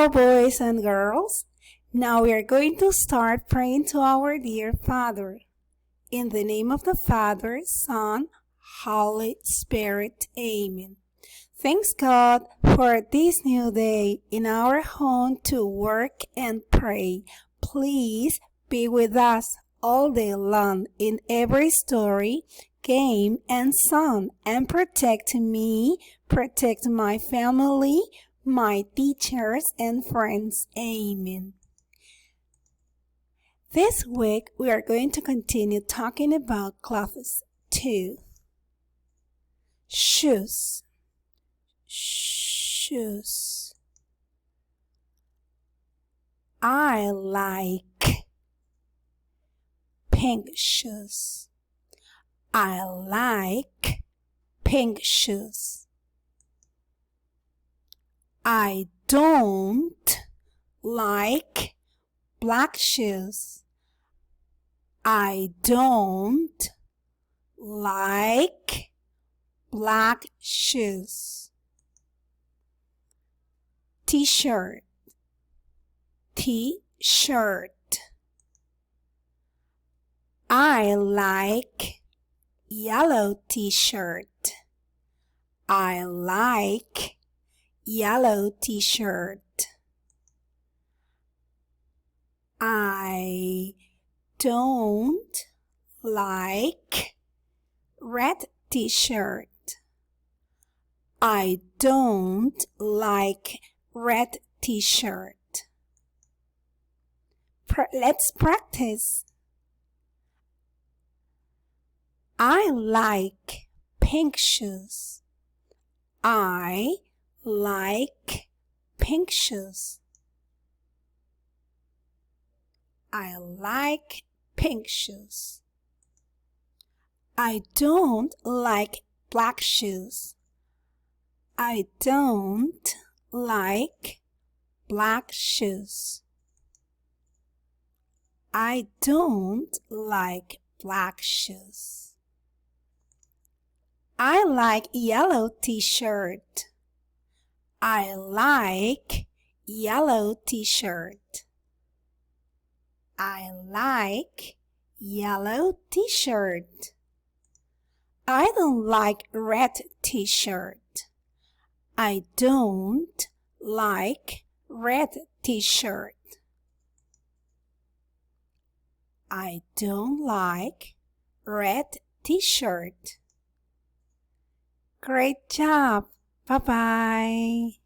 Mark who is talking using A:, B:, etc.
A: Hello, boys and girls. Now we are going to start praying to our dear Father. In the name of the Father, Son, Holy Spirit. Amen. Thanks God for this new day in our home to work and pray. Please be with us all day long in every story, game, and song, and protect me, protect my family, my teachers and friends. Amen. This week we are going to continue talking about clothes 2. Shoes. Shoes. I like pink shoes. I like pink shoes. I don't like black shoes. I don't like black shoes. T-shirt. T-shirt. I like yellow t-shirt. I like yellow t-shirt. I don't like red t-shirt. I don't like red t-shirt. Let's practice. I like pink shoes. I like pink shoes. I like pink shoes. I don't like black shoes. I don't like black shoes. I don't like black shoes. I like yellow t-shirt. I like yellow t-shirt. I like yellow t-shirt. I don't like red t-shirt. I don't like red t-shirt. I don't like red t-shirt. Great job. Bye-bye.